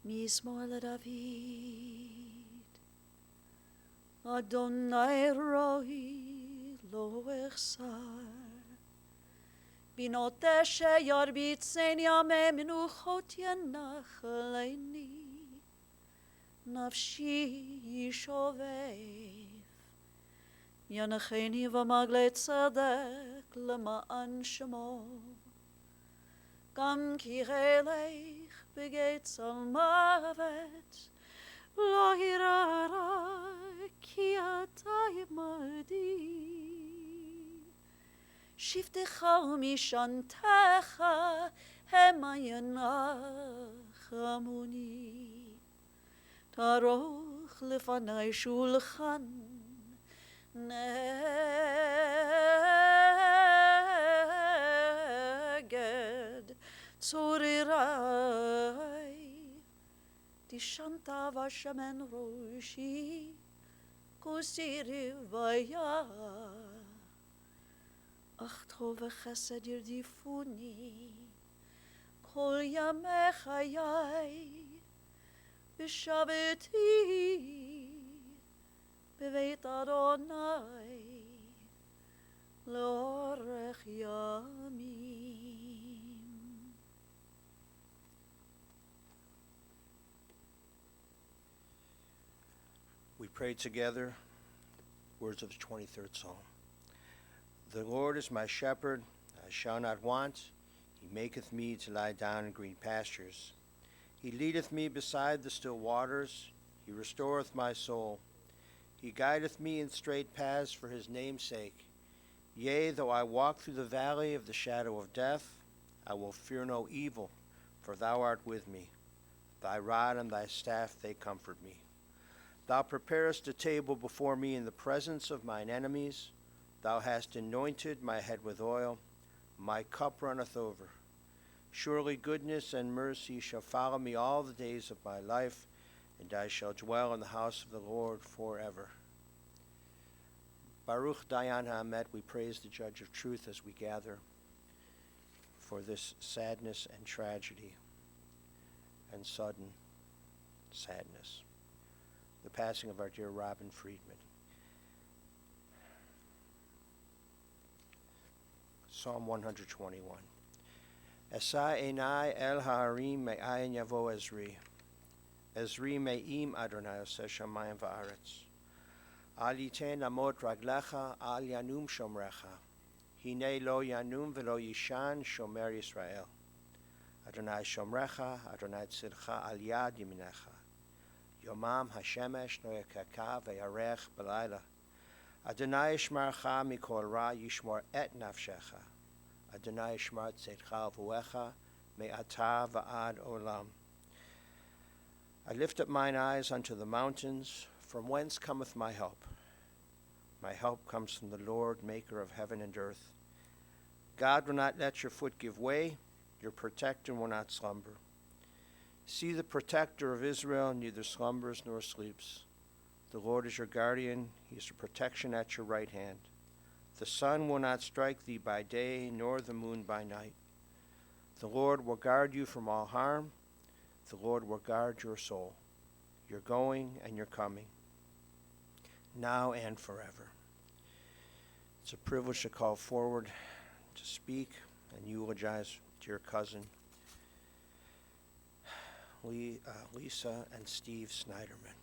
מזמור לדוד. אדוני רואי לא אחסר, בינות דשא ירביצני ימי מנוחות ינחלני, נפשי ישובב, ינחני במגלי צדק למען שמו, גם כי אלך בגיא צלמוות, לא ירא רע, כי אתה עמדי. שבטך ומשענתך המה ינחמוני. תערוך לפני שולחן נגד צורריי. תשענת ושמן ראשי, כוסי רוויה. אך טוב וחסד ירדיפוני כל ימי חיי, בשבתי בבית אדוני לאורך ימים. We prayed together words of the 23rd Psalm. The Lord is my shepherd, I shall not want. He maketh me to lie down in green pastures. He leadeth me beside the still waters. He restoreth my soul. He guideth me in straight paths for his name's sake. Yea, though I walk through the valley of the shadow of death, I will fear no evil, for thou art with me. Thy rod and thy staff, they comfort me. Thou preparest a table before me in the presence of mine enemies. Thou hast anointed my head with oil. My cup runneth over. Surely goodness and mercy shall follow me all the days of my life, and I shall dwell in the house of the Lord forever. Baruch Dayan Ha'amet, we praise the Judge of Truth as we gather for this sadness and tragedy and sudden sadness. The passing of our dear Robyn Friedman. Psalm 121. Esa enai el ha'arim me'ayin yavo Ezri. Ezri me'im Adonai oseh shamayim va'aretz. Al yiten amot raglecha al yanum shomrecha. Hine lo yanum velo yishan shomer Yisrael. Adonai shomrecha, Adonai tzidcha al yad yiminecha. Yomam hashemesh no yakaka ve'yarech b'layla. Adonai yishmarcha mikol ra yishmor et nafshecha. Adonai yishmar tzedcha v'uecha me'ata va'ad olam. I lift up mine eyes unto the mountains, from whence cometh my help? My help comes from the Lord, maker of heaven and earth. God will not let your foot give way, your protector will not slumber. See, the protector of Israel neither slumbers nor sleeps. The Lord is your guardian, he is your protection at your right hand. The sun will not strike thee by day, nor the moon by night. The Lord will guard you from all harm. The Lord will guard your soul, your going and your coming, now and forever. It's a privilege to call forward to speak and eulogize dear cousin Lisa and Steve Snyderman.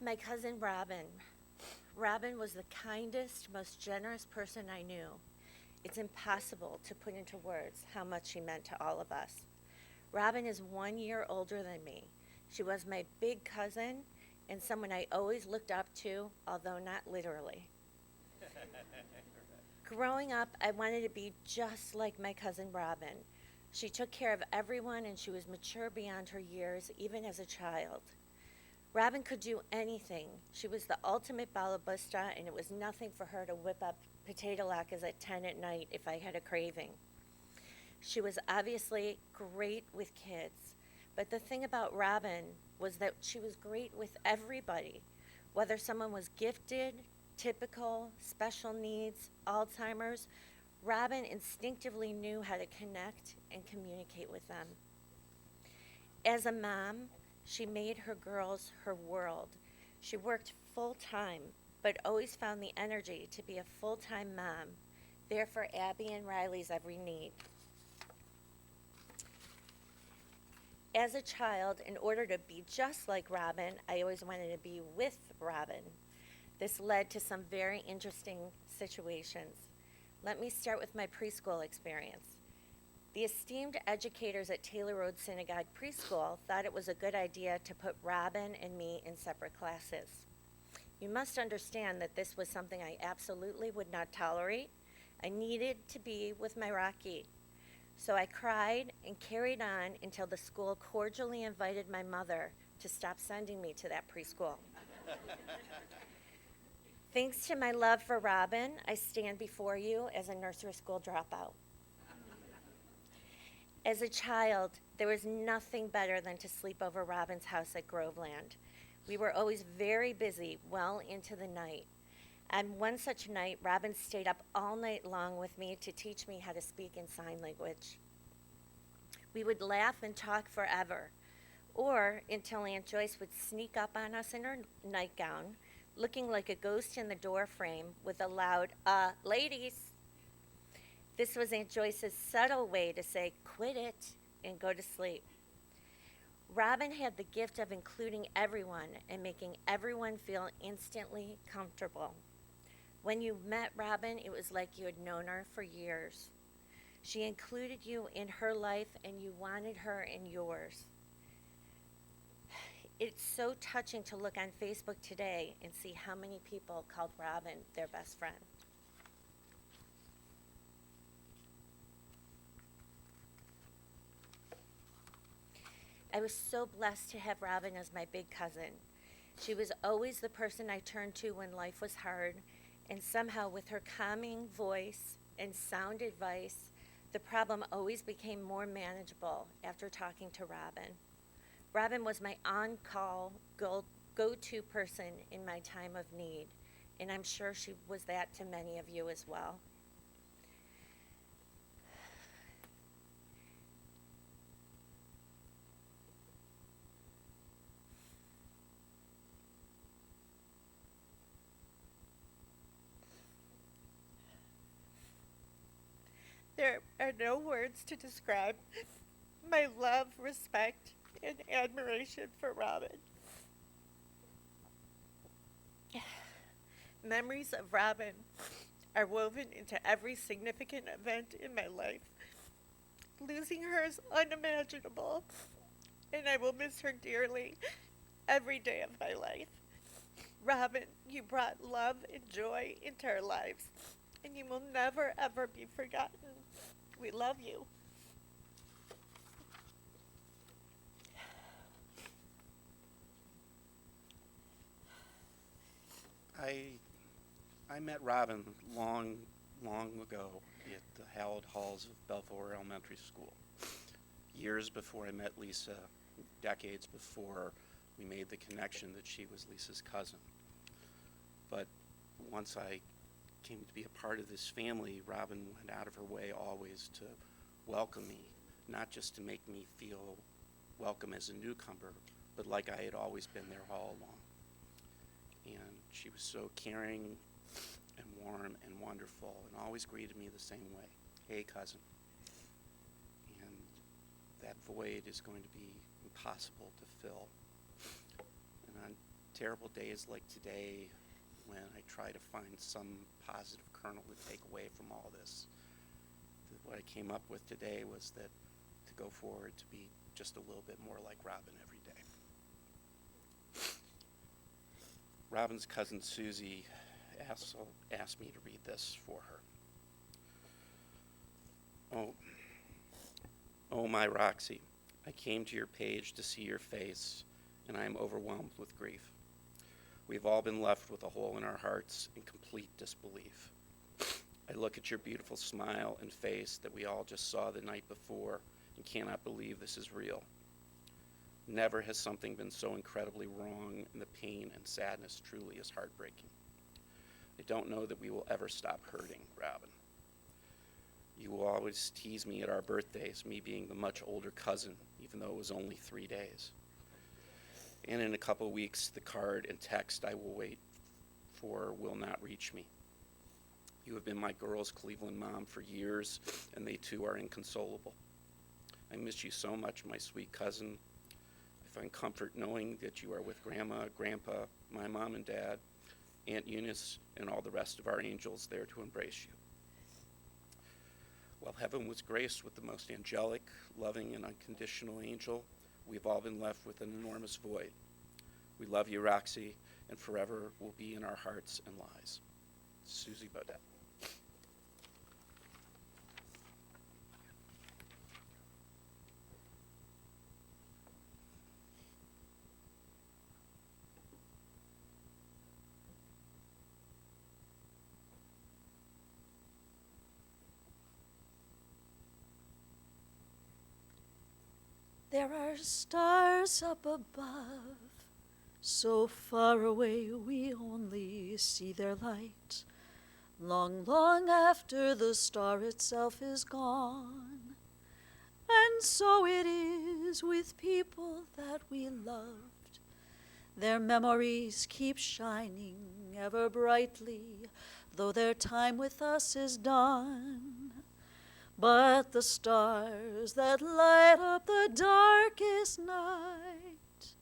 My cousin Robyn. Robyn was the kindest, most generous person I knew. It's impossible to put into words how much she meant to all of us. Robyn is 1 year older than me. She was my big cousin and someone I always looked up to, although not literally. Growing up, I wanted to be just like my cousin Robyn. She took care of everyone, and she was mature beyond her years, even as a child. Robyn could do anything. She was the ultimate balabusta, and it was nothing for her to whip up potato latkes at 10 at night if I had a craving. She was obviously great with kids, but the thing about Robyn was that she was great with everybody, whether someone was gifted, typical, special needs, Alzheimer's. Robyn instinctively knew how to connect and communicate with them. As a mom, she made her girls her world. She worked full-time, but always found the energy to be a full-time mom, there for Abby and Riley's every need. As a child, in order to be just like Robyn, I always wanted to be with Robyn. This led to some very interesting situations. Let me start with my preschool experience. The esteemed educators at Taylor Road Synagogue Preschool thought it was a good idea to put Robyn and me in separate classes. You must understand that this was something I absolutely would not tolerate. I needed to be with my Rocky. So I cried and carried on until the school cordially invited my mother to stop sending me to that preschool. Thanks to my love for Robyn, I stand before you as a nursery school dropout. As a child, there was nothing better than to sleep over Robyn's house at Groveland. We were always very busy, well into the night. On one such night, Robyn stayed up all night long with me to teach me how to speak in sign language. We would laugh and talk forever, or until Aunt Joyce would sneak up on us in her nightgown, looking like a ghost in the doorframe with a loud, ladies. This was Aunt Joyce's subtle way to say, quit it and go to sleep. Robyn had the gift of including everyone and making everyone feel instantly comfortable. When you met Robyn, it was like you had known her for years. She included you in her life, and you wanted her in yours. It's so touching to look on Facebook today and see how many people called Robyn their best friend. I was so blessed to have Robyn as my big cousin. She was always the person I turned to when life was hard, and somehow with her calming voice and sound advice, the problem always became more manageable after talking to Robyn. Robyn was my on-call go-to person in my time of need, and I'm sure she was that to many of you as well. There are no words to describe my love, respect, and admiration for Robyn. Memories of Robyn are woven into every significant event in my life. Losing her is unimaginable, and I will miss her dearly every day of my life. Robyn, you brought love and joy into our lives, and you will never, ever be forgotten. We love you. I met Robyn long ago at the hallowed halls of Belfour Elementary School. Years before I met Lisa, decades before we made the connection that she was Lisa's cousin. But once I came to be a part of this family, Robyn went out of her way always to welcome me, not just to make me feel welcome as a newcomer, but like I had always been there all along. And she was so caring and warm and wonderful and always greeted me the same way. Hey, cousin. And that void is going to be impossible to fill. And on terrible days like today, when I try to find some positive kernel to take away from all this, what I came up with today was that to go forward to be just a little bit more like Robyn every day. Robyn's cousin Susie asked me to read this for her. Oh, Oh, my Roxy, I came to your page to see your face, and I am overwhelmed with grief. We've all been left with a hole in our hearts and complete disbelief. I look at your beautiful smile and face that we all just saw the night before and cannot believe this is real. Never has something been so incredibly wrong, and the pain and sadness truly is heartbreaking. I don't know that we will ever stop hurting, Robyn. You will always tease me at our birthdays, me being the much older cousin, even though it was only 3 days. And in a couple weeks, the card and text I will wait for will not reach me. You have been my girls' Cleveland mom for years, and they too are inconsolable. I miss you so much, my sweet cousin. I find comfort knowing that you are with Grandma, Grandpa, my mom and Dad, Aunt Eunice, and all the rest of our angels there to embrace you. While heaven was graced with the most angelic, loving, and unconditional angel, we've all been left with an enormous void. We love you, Roxy, and forever will be in our hearts and lives. Susie Bodette. There are stars up above, so far away we only see their light, long, long after the star itself is gone. And so it is with people that we loved. Their memories keep shining ever brightly, though their time with us is done. But the stars that light up the darkest night,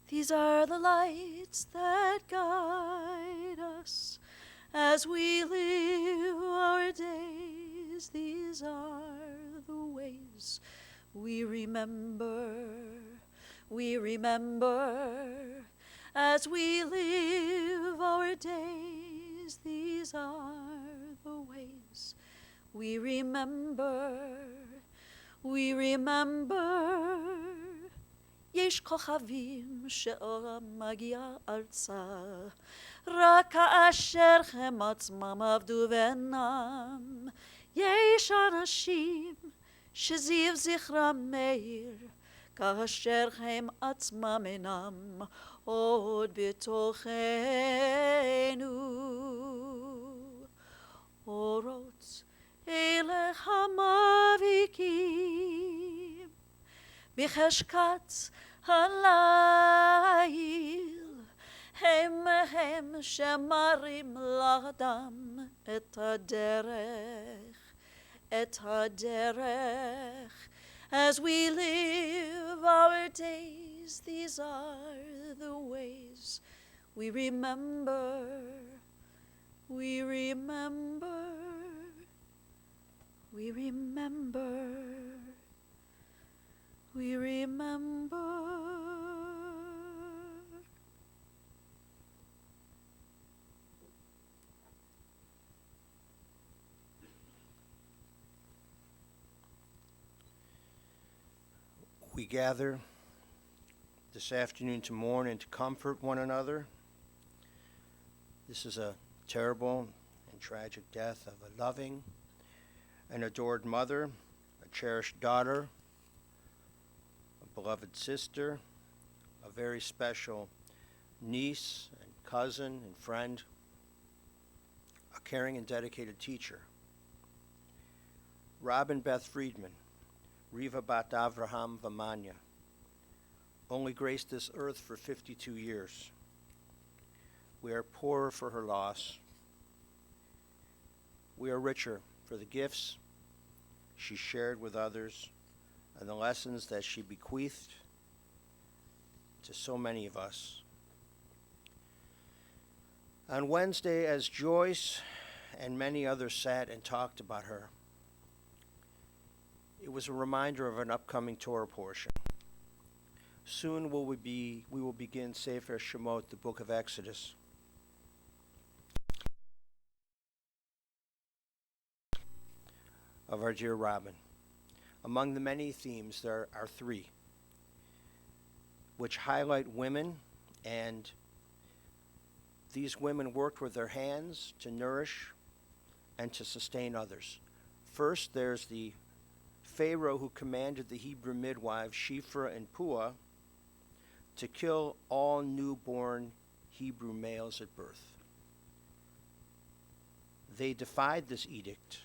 these are the lights that guide us as we live our days. These are the ways we remember as we live our days. These are the ways we remember. יש כוכבים שאורם מגיע ארצה, רק כאשר הם עצמם עבדו ואינם. יש אנשים שזיו זכרם מאיר, כאשר הם עצמם אינם עוד בתוכנו. אורות אלה המאביקים בחשכת הליל, הם שמראים לאדם את הדרך, as we live our days. These are the ways we remember. We gather this afternoon to mourn and to comfort one another. This is a terrible and tragic death of a loving and adored mother, a cherished daughter, a beloved sister, a very special niece and cousin and friend, a caring and dedicated teacher. Robyn Beth Friedman, Riva Bat Avraham Vamanya, only graced this earth for 52 years. We are poorer for her loss. We are richer for the gifts she shared with others and the lessons that she bequeathed to so many of us. On Wednesday, as Joyce and many others sat and talked about her, it was a reminder of an upcoming Torah portion. Soon we will begin Sefer Shemot, the book of Exodus. Of our dear Robyn. Among the many themes, there are three, which highlight women, and these women worked with their hands to nourish and to sustain others. First, there's the Pharaoh who commanded the Hebrew midwives, Shiphrah and Puah, to kill all newborn Hebrew males at birth. They defied this edict,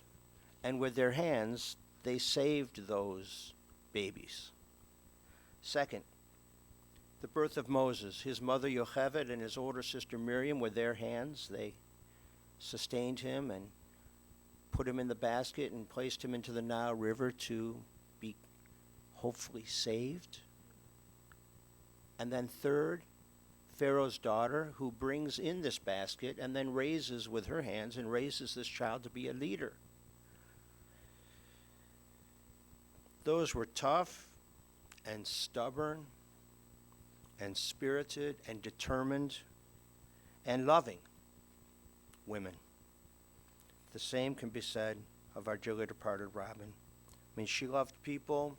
and with their hands, they saved those babies. Second, the birth of Moses. His mother Yocheved and his older sister Miriam, with their hands, they sustained him and put him in the basket and placed him into the Nile River to be hopefully saved. And then third, Pharaoh's daughter, who brings in this basket and then raises with her hands and raises this child to be a leader. Those were tough and stubborn and spirited and determined and loving women. The same can be said of our dearly departed Robyn. I mean, she loved people.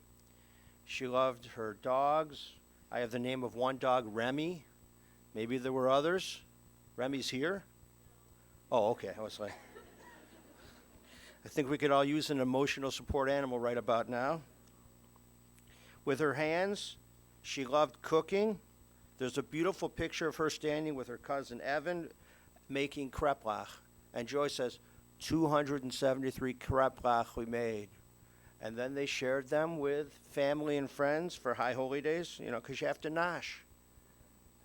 She loved her dogs. I have the name of one dog, Remy. Maybe there were others. Remy's here? Oh, okay. I was like, I think we could all use an emotional support animal right about now. With her hands, she loved cooking. There's a beautiful picture of her standing with her cousin Evan making kreplach. And Joy says, 273 kreplach we made. And then they shared them with family and friends for high holy days, because you have to nosh.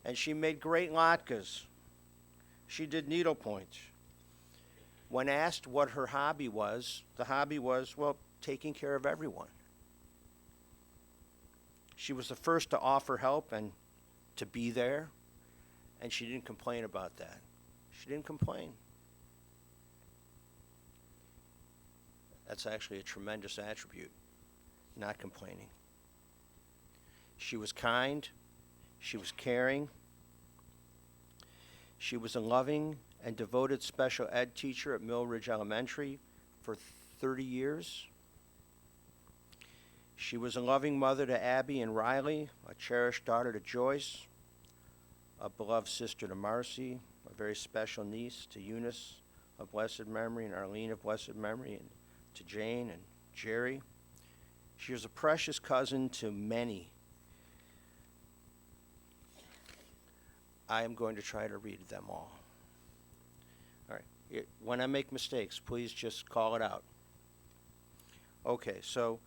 And she made great latkes. She did needlepoint. When asked what her hobby was, the hobby was, well, taking care of everyone. She was the first to offer help and to be there, and she didn't complain about that. She didn't complain. That's actually a tremendous attribute, not complaining. She was kind. She was caring. She was a loving and devoted special ed teacher at Mill Ridge Elementary for 30 years. She was a loving mother to Abby and Riley, a cherished daughter to Joyce, a beloved sister to Marcy, a very special niece to Eunice of blessed memory, and Arlene of blessed memory, and to Jane and Jerry. She was a precious cousin to many. I am going to try to read them all. All right. When I make mistakes, please just call it out. Okay, so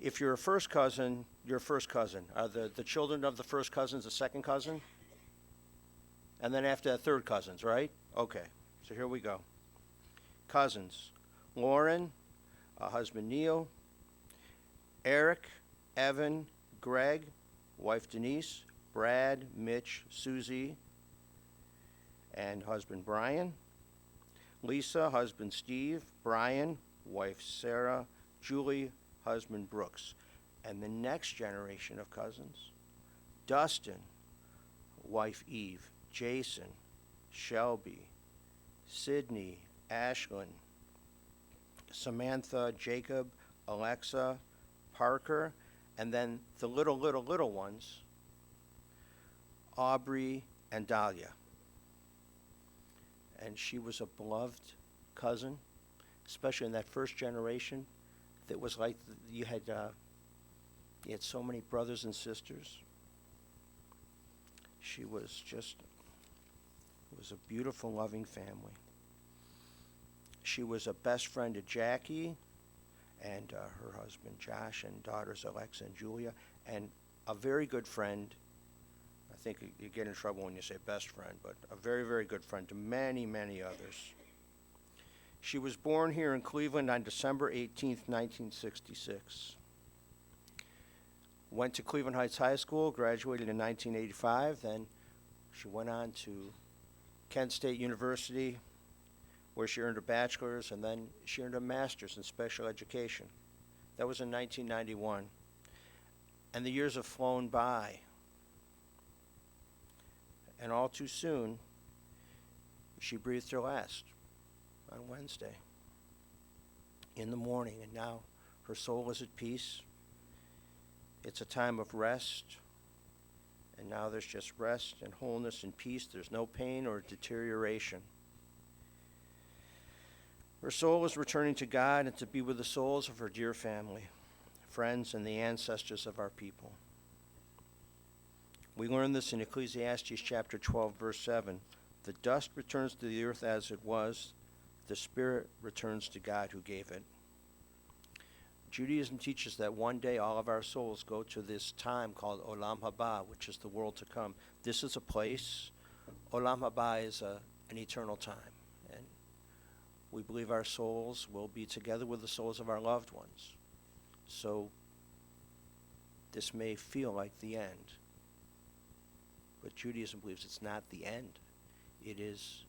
if you're a first cousin, you're a first cousin. Are the children of the first cousins a second cousin? And then after that, third cousins, right? Okay, so here we go. Cousins. Lauren, husband Neil, Eric, Evan, Greg, wife Denise, Brad, Mitch, Susie, and husband Brian, Lisa, husband Steve, Brian, wife Sarah, Julie, husband Brooks. And the next generation of cousins, Dustin, wife Eve, Jason, Shelby, Sydney, Ashlyn, Samantha, Jacob, Alexa, Parker, and then the little ones, Aubrey and Dahlia. And she was a beloved cousin, especially in that first generation. That was like you had so many brothers and sisters. She was just, it was a beautiful, loving family. She was a best friend to Jackie and her husband Josh and daughters Alexa and Julia, and a very good friend. I think you get in trouble when you say best friend, but a very, very good friend to many, many others. She was born here in Cleveland on December 18th, 1966. Went to Cleveland Heights High School, graduated in 1985. Then she went on to Kent State University, where she earned her bachelor's, and then she earned a master's in special education. That was in 1991. And the years have flown by. And all too soon, she breathed her last on Wednesday in the morning, and now Her soul is at peace. It's a time of rest. And now there's just rest and wholeness and peace. There's no pain or deterioration. Her soul is returning to God and to be with the souls of her dear family, friends, and the ancestors of our people. We learn this in Ecclesiastes chapter 12, verse 7. The dust returns to the earth as it was. The spirit returns to God who gave it. Judaism teaches that one day all of our souls go to this time called Olam Haba, which is the world to come. This is a place. Olam Haba is an eternal time. And we believe our souls will be together with the souls of our loved ones. So this may feel like the end. But Judaism believes it's not the end. It is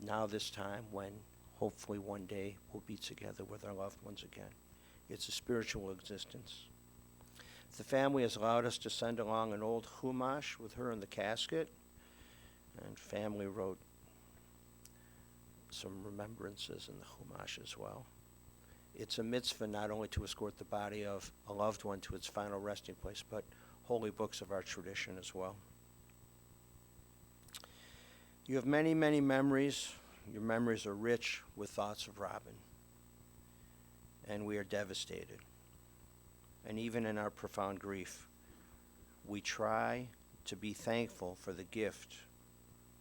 now this time when hopefully one day we'll be together with our loved ones again. It's a spiritual existence. The family has allowed us to send along an old Chumash with her in the casket, and family wrote some remembrances in the Chumash as well. It's a mitzvah not only to escort the body of a loved one to its final resting place, but holy books of our tradition as well. You have many, many memories. Your memories are rich with thoughts of Robyn. And we are devastated. And even in our profound grief, we try to be thankful for the gift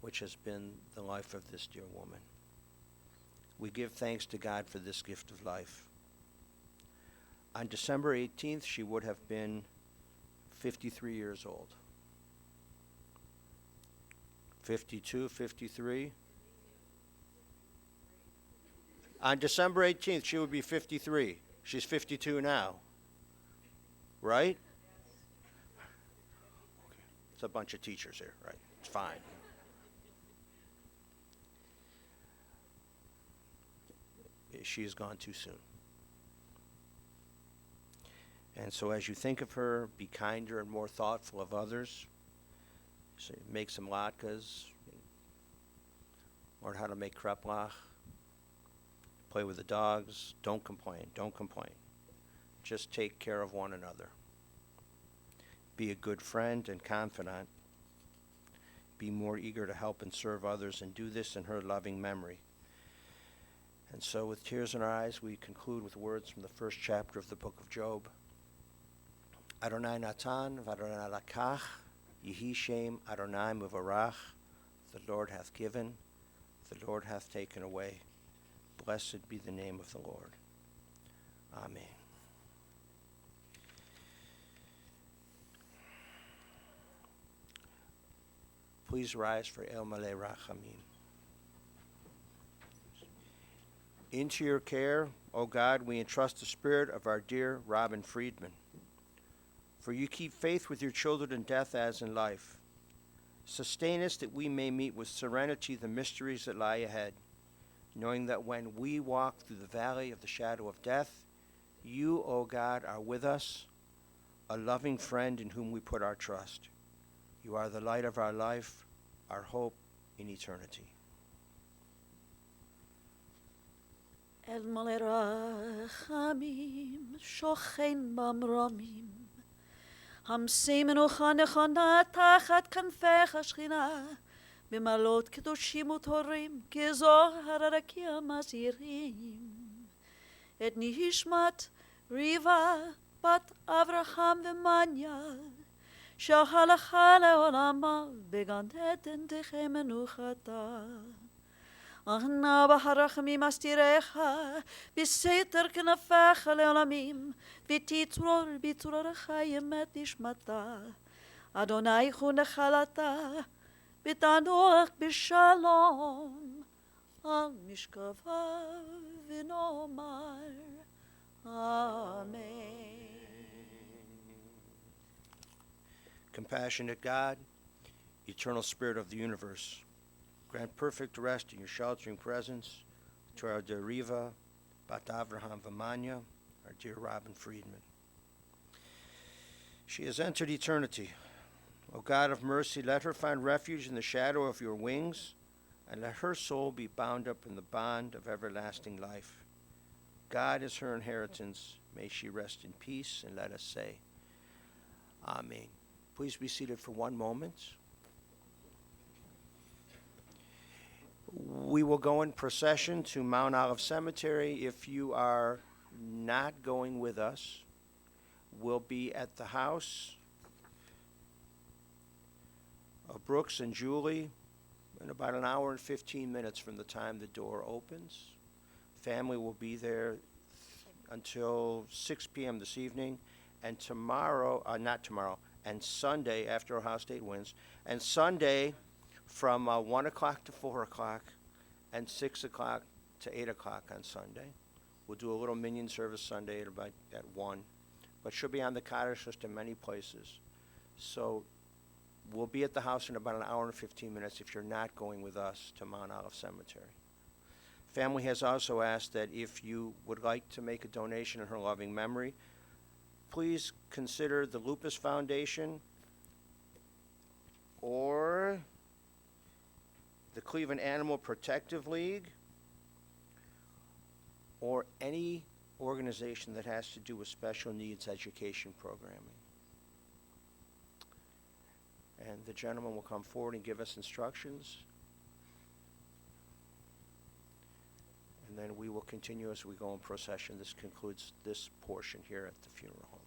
which has been the life of this dear woman. We give thanks to God for this gift of life. On December 18th, she would have been 53 years old. 52, 53. On December 18th, she would be 53. She's 52 now. Right? Okay. It's a bunch of teachers here, right? It's fine. She has gone too soon. And so as you think of her, be kinder and more thoughtful of others. So make some latkes. Learn how to make kreplach. Play with the dogs. Don't complain. Don't complain. Just take care of one another. Be a good friend and confidant. Be more eager to help and serve others, and do this in her loving memory. And so with tears in our eyes, we conclude with words from the first chapter of the book of Job. Adonai Natan v'Adonai Lakach, Yehi Shem Adonai Muvarach. The Lord hath given, the Lord hath taken away. Blessed be the name of the Lord. Amen. Please rise for El Malei Rachamim. Into your care, O God, we entrust the spirit of our dear Robyn Friedman. For you keep faith with your children in death as in life. Sustain us that we may meet with serenity the mysteries that lie ahead, knowing that when we walk through the valley of the shadow of death, you, O God, are with us, a loving friend in whom we put our trust. You are the light of our life, our hope in eternity. אל מלא רחמים, שוכן במרומים, המשיא מנוחה נכונה תחת כנפיך שכינה, במעלות קדושים וטהורים, כזוהר הרקיע מזהירים. את נשמת ריבה בת אברהם ומניה, שהלכה לעולמה בגן עדן תחי מנוחתה. אנא ברחמים אסתירך, בסתר כנפיך לעולמים, ותצרור בצרור חיים את נשמתה. אדוני הוא נחלתה, ותנוח בשלום, על משכבה ונאמר אמן. Compassionate God, eternal Spirit of the universe, grant perfect rest in your sheltering presence to our dear Riva, Bat Avraham Vamanya, our dear Robyn Friedman. She has entered eternity. O God of mercy, let her find refuge in the shadow of your wings, and let her soul be bound up in the bond of everlasting life. God is her inheritance. May she rest in peace, and let us say, Amen. Please be seated for one moment. We will go in procession to Mount Olive Cemetery. If you are not going with us, we'll be at the house of Brooks and Julie in about an hour and 15 minutes from the time the door opens. Family will be there until 6 p.m. this evening, and and Sunday after Ohio State wins, and Sunday from 1 o'clock to 4 o'clock, and 6 o'clock to 8 o'clock on Sunday. We'll do a little minion service Sunday at 1, but she'll be on the cottage list in many places. So we'll be at the house in about an hour and 15 minutes if you're not going with us to Mount Olive Cemetery. Family has also asked that if you would like to make a donation in her loving memory, please consider the Lupus Foundation or the Cleveland Animal Protective League or any organization that has to do with special needs education programming. And the gentleman will come forward and give us instructions. And then we will continue as we go in procession. This concludes this portion here at the funeral home.